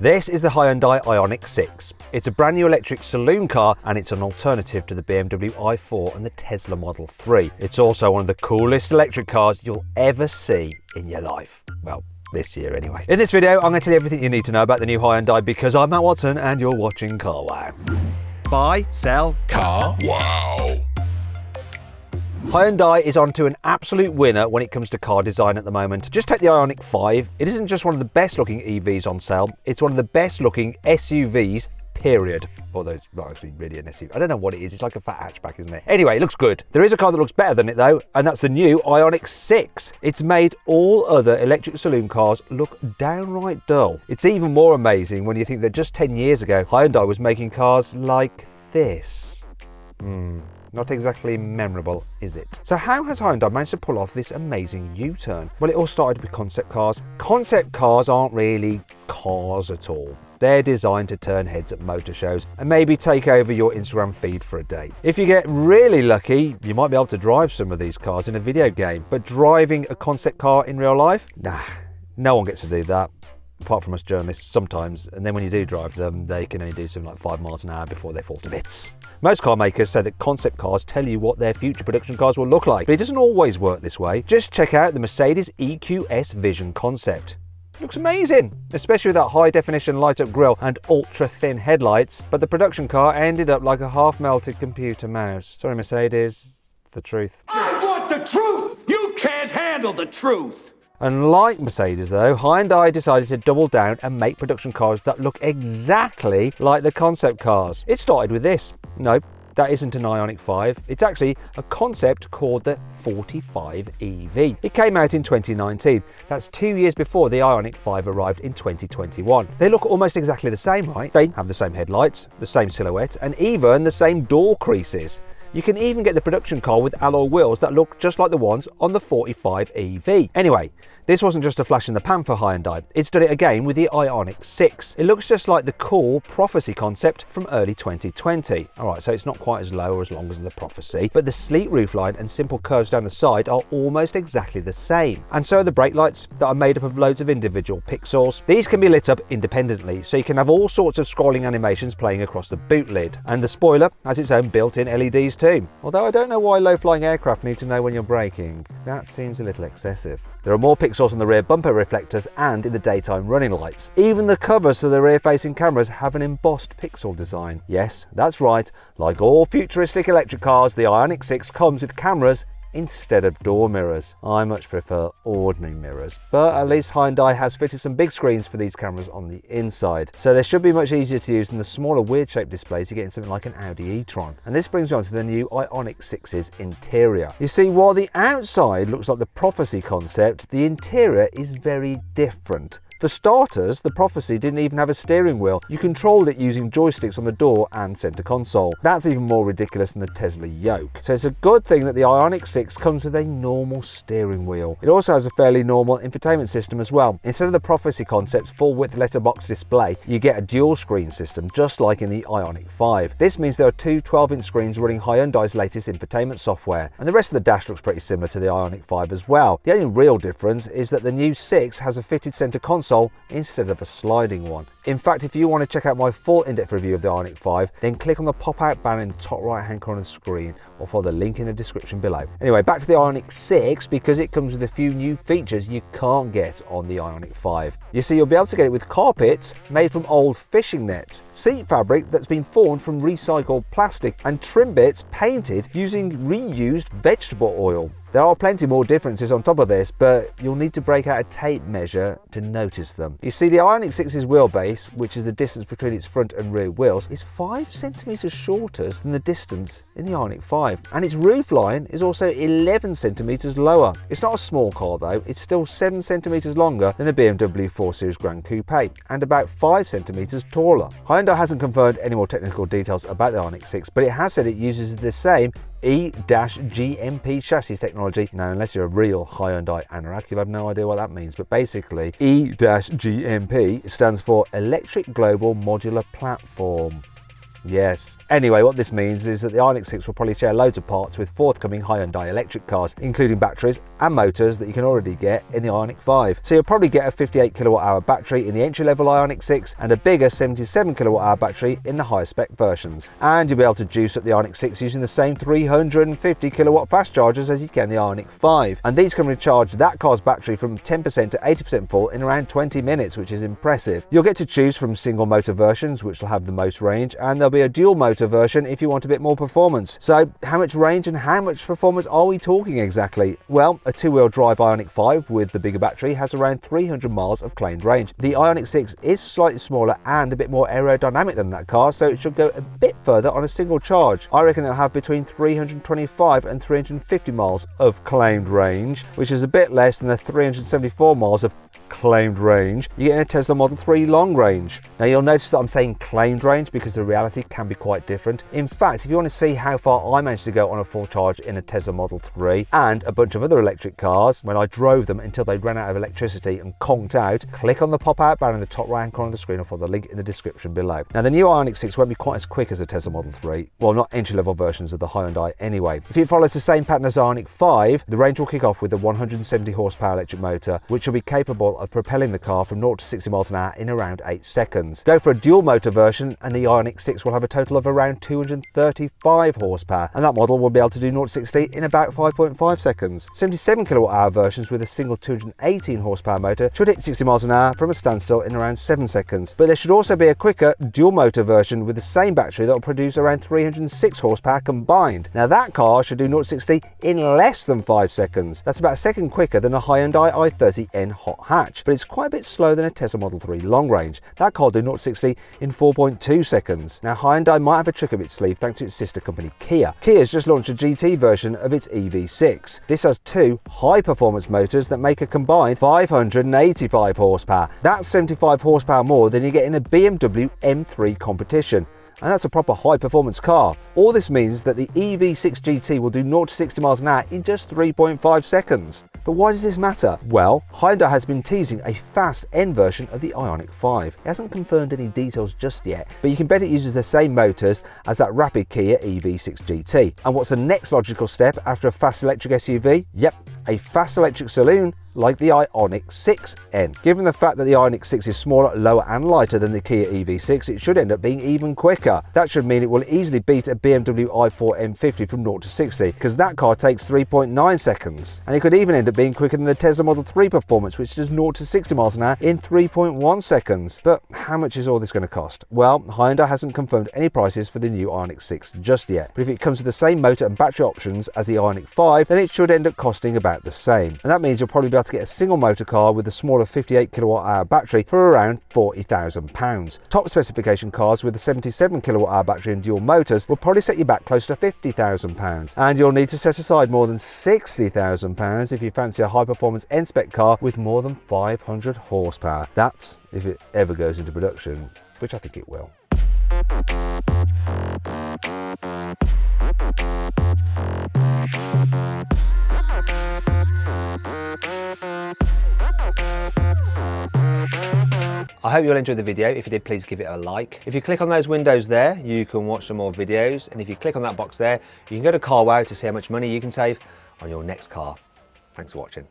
This is the Hyundai Ioniq 6. It's a brand new electric saloon car and it's an alternative to the BMW i4 and the Tesla Model 3. It's also one of the coolest electric cars you'll ever see in your life. Well, this year anyway. In this video, I'm going to tell you everything you need to know about the new Hyundai because I'm Matt Watson and you're watching Carwow. Buy, sell, Car Wow. Hyundai is onto an absolute winner when it comes to car design at the moment. Just take the Ioniq 5. It isn't just one of the best looking EVs on sale, it's one of the best looking SUVs, period. Although it's not actually really an SUV. I don't know what it is, it's like a fat hatchback, isn't it? Anyway, it looks good. There is a car that looks better than it though, and that's the new Ioniq 6. It's made all other electric saloon cars look downright dull. It's even more amazing when you think that just 10 years ago, Hyundai was making cars like this. Not exactly memorable, is it? So how has Hyundai managed to pull off this amazing U-turn? Well, it all started with concept cars. Concept cars aren't really cars at all. They're designed to turn heads at motor shows and maybe take over your Instagram feed for a day. If you get really lucky, you might be able to drive some of these cars in a video game, but driving a concept car in real life? Nah, no one gets to do that. Apart from us journalists sometimes, and then when you do drive them, they can only do something like 5 miles an hour before they fall to bits. Most car makers say that concept cars tell you what their future production cars will look like, but it doesn't always work this way. Just check out the Mercedes EQS Vision concept. It looks amazing, especially with that high definition light up grille and ultra thin headlights, but the production car ended up like a half melted computer mouse. Sorry Mercedes, the truth. I want the truth! You can't handle the truth! Unlike Mercedes though, Hyundai decided to double down and make production cars that look exactly like the concept cars. It started with this. Nope, that isn't an Ioniq 5. It's actually a concept called the 45 EV. It came out in 2019. That's 2 years before the Ioniq 5 arrived in 2021. They look almost exactly the same, right? They have the same headlights, the same silhouette, and even the same door creases. You can even get the production car with alloy wheels that look just like the ones on the 45 EV. Anyway, this wasn't just a flash in the pan for Hyundai. It's done it again with the Ioniq 6. It looks just like the cool Prophecy concept from early 2020. Alright, so it's not quite as low or as long as the Prophecy, but the sleek roofline and simple curves down the side are almost exactly the same. And so are the brake lights that are made up of loads of individual pixels. These can be lit up independently, so you can have all sorts of scrolling animations playing across the boot lid. And the spoiler has its own built-in LEDs too. Although I don't know why low-flying aircraft need to know when you're braking. That seems a little excessive. There are more pixels on the rear bumper reflectors and in the daytime running lights. Even the covers for the rear-facing cameras have an embossed pixel design. Yes, that's right. Like all futuristic electric cars, the Ioniq 6 comes with cameras instead of door mirrors. I much prefer ordinary mirrors, but at least Hyundai has fitted some big screens for these cameras on the inside, so they should be much easier to use than the smaller weird shaped displays you get in something like an Audi e-tron. And this brings me on to the new Ioniq 6's interior. You see, while the outside looks like the Prophecy concept, the interior is very different. For starters, the Prophecy didn't even have a steering wheel. You controlled it using joysticks on the door and center console. That's even more ridiculous than the Tesla yoke. So it's a good thing that the Ioniq 6 comes with a normal steering wheel. It also has a fairly normal infotainment system as well. Instead of the Prophecy concept's full-width letterbox display, you get a dual screen system just like in the Ioniq 5. This means there are two 12-inch screens running Hyundai's latest infotainment software, and the rest of the dash looks pretty similar to the Ioniq 5 as well. The only real difference is that the new 6 has a fitted center console instead of a sliding one. In fact, if you want to check out my full in-depth review of the Ioniq 5, then click on the pop-out banner in the top right-hand corner of the screen or follow the link in the description below. Anyway, back to the Ioniq 6 because it comes with a few new features you can't get on the Ioniq 5. You see, you'll be able to get it with carpets made from old fishing nets, seat fabric that's been formed from recycled plastic, and trim bits painted using reused vegetable oil. There are plenty more differences on top of this, but you'll need to break out a tape measure to notice them. You see, the Ioniq 6's wheelbase, which is the distance between its front and rear wheels, is 5 centimeters shorter than the distance in the Ioniq 5. And its roofline is also 11 centimeters lower. It's not a small car though, it's still 7 centimeters longer than a BMW 4 Series Grand Coupe, and about 5 centimeters taller. Hyundai hasn't confirmed any more technical details about the Ioniq 6, but it has said it uses the same E-GMP chassis technology. Now, unless you're a real Hyundai anorak, you'll have no idea what that means, but basically E-GMP stands for Electric Global Modular Platform. Yes. Anyway, what this means is that the Ioniq 6 will probably share loads of parts with forthcoming Hyundai electric cars, including batteries and motors that you can already get in the Ioniq 5. So you'll probably get a 58 kilowatt hour battery in the entry-level Ioniq 6 and a bigger 77 kilowatt hour battery in the higher spec versions. And you'll be able to juice up the Ioniq 6 using the same 350 kilowatt fast chargers as you can the Ioniq 5. And these can recharge that car's battery from 10% to 80% full in around 20 minutes, which is impressive. You'll get to choose from single motor versions, which will have the most range, and there'll be a dual motor version if you want a bit more performance. So how much range and how much performance are we talking exactly? Well, a two-wheel drive Ioniq 5 with the bigger battery has around 300 miles of claimed range. The Ioniq 6 is slightly smaller and a bit more aerodynamic than that car, so it should go a bit further on a single charge. I reckon it'll have between 325 and 350 miles of claimed range, which is a bit less than the 374 miles of claimed range you get in a Tesla Model 3 long range. Now you'll notice that I'm saying claimed range because the reality can be quite different. In fact, if you want to see how far I managed to go on a full charge in a Tesla Model 3 and a bunch of other electric cars when I drove them until they ran out of electricity and conked out, click on the pop-out banner in the top right hand corner of the screen or follow the link in the description below. Now the new Ioniq 6 won't be quite as quick as a Tesla Model 3, well, not entry-level versions of the Hyundai anyway. If it follows the same pattern as Ioniq 5, the range will kick off with a 170 horsepower electric motor, which will be capable of propelling the car from 0 to 60 miles an hour in around 8 seconds. Go for a dual motor version and the Ioniq 6 will have a total of around 235 horsepower, and that model will be able to do 0 to 60 in about 5.5 seconds. 77 kilowatt hour versions with a single 218 horsepower motor should hit 60 miles an hour from a standstill in around 7 seconds. But there should also be a quicker dual motor version with the same battery that will produce around 306 horsepower combined. Now that car should do 0 to 60 in less than 5 seconds. That's about a second quicker than a Hyundai i30N hot hatch, but it's quite a bit slower than a Tesla Model 3 long range. That car will do 0 to 60 in 4.2 seconds. Now Hyundai might have a trick up its sleeve thanks to its sister company Kia. Kia's just launched a GT version of its EV6. This has two high performance motors that make a combined 585 horsepower. That's 75 horsepower more than you get in a BMW M3 competition. And that's a proper high performance car. All this means that the EV6 GT will do 0 to 60 miles an hour in just 3.5 seconds. But why does this matter? Well, Hyundai has been teasing a fast N version of the Ioniq 5. It hasn't confirmed any details just yet, but you can bet it uses the same motors as that rapid Kia EV6 GT. And what's the next logical step after a fast electric SUV? Yep, a fast electric saloon like the Ioniq 6N. Given the fact that the Ioniq 6 is smaller, lower and lighter than the Kia EV6, it should end up being even quicker. That should mean it will easily beat a BMW i4 M50 from 0 to 60, because that car takes 3.9 seconds. And it could even end up being quicker than the Tesla Model 3 performance, which does 0 to 60 miles an hour in 3.1 seconds. But how much is all this going to cost? Well, Hyundai hasn't confirmed any prices for the new Ioniq 6 just yet, but if it comes with the same motor and battery options as the Ioniq 5, then it should end up costing about the same. And that means you'll probably be able to get a single motor car with a smaller 58 kilowatt hour battery for around £40,000. Top specification cars with a 77 kilowatt hour battery and dual motors will probably set you back close to £50,000. And you'll need to set aside more than £60,000 if you fancy a high performance N-spec car with more than 500 horsepower. That's if it ever goes into production, which I think it will. I hope you'll enjoy the video. If you did, please give it a like. If you click on those windows there, you can watch some more videos. And if you click on that box there, you can go to CarWow to see how much money you can save on your next car. Thanks for watching.